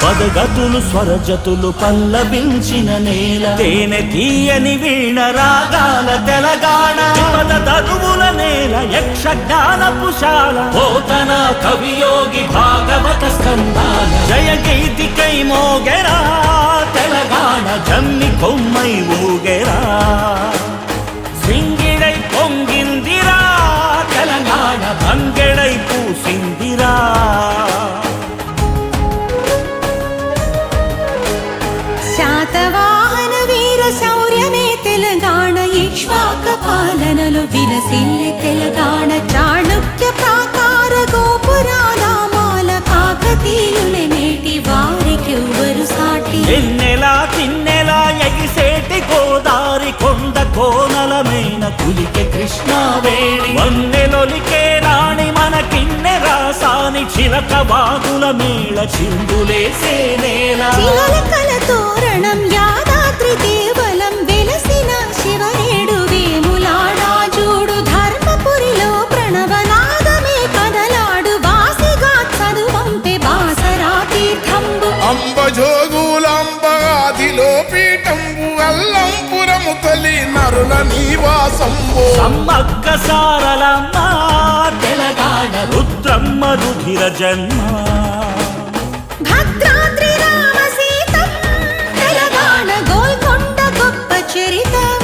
పదగతులు స్వరజతులు పల్లవించిన నేల, తేనె తీయని వీణ రాగాల తెలంగాణ. పద తరువుల నేల యక్షజ్ఞానపుశాల, పోతన కవియోగి భాగవత స్కందాల. జయ గీతికై మోగెరా తెలంగాణ, జమ్మి కొమ్మై ఊగెరా. సింగిడై పొంగిందిరా తెలంగాణ, బంగెడై పూసిందిరా. శాతవాహన వీర శౌర్యమే తెలంగాణ, ఇక్ష్వాక పాలనలో విలసిల్లే తెలంగాణ. చాణుక్య ప్రాకార గోపురాల కాకతీయులే నేటి వారికెవ్వరు సాటి. ఎన్నెలా తిన్నెలా ఎగిసేటి గోదారి, కొండ కోనలమైన కులికే కృష్ణావేణి. వన్నెలొలికే రాణి మన కిన్నెరా సాని, చిలక వాగుల మేళ చిందులేసే నేల. చిలకల తోరణం యాదాద్రి దేవలం, వెలసిన శివనేడు వేములాడా జూడు. ధర్మపురిలో ప్రణవనాదమే కదలాడు, వాసిగా చదువంపే బాసరా తీర్థంబు. అంబజోగులంబగాదిలో పీఠంబు, అల్లంపురము తొలి నరుల నివాసంబు. సమ్మక్క సారలమ్మ తెలంగాణ, రుద్రమ్మ రుధిర జన్మ. భద్రాద్రి రామ సీతం తెలంగాణ, గోల్కొండ గొప్ప చరితం.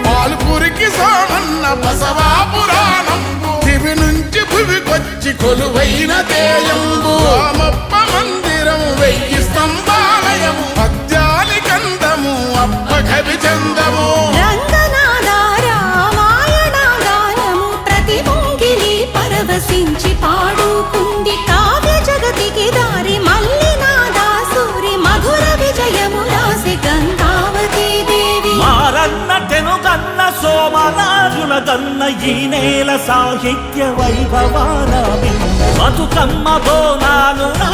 పాల్పురికి సామన్న బసవా పురాణంబు, దివి నుంచి భువికొచ్చి కొలువైన తేయంబు. రామప్ప మందిరం వెయ్యి స్తంభాలయము, పద్యాలి కందము అప్ప కవి చందము. రంగనాథ రామాయణ గానము, ప్రతి ముంగిలి పరవశించి పాడుకుంది. కావ్య జగతికి దారి మల్లినాథ సూరి, మధుర విజయము రాసి గంగావతి దేవి. మారన్న తెనుగన్న సోమనాథుల గన్న, ఈ నేల సాహిత్య వైభవాల విన్న. బతుకమ్మ బోనాలు నా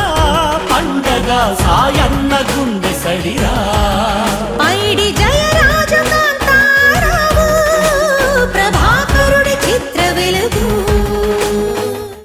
పండగ, సాయన్న గుండె సడిరా.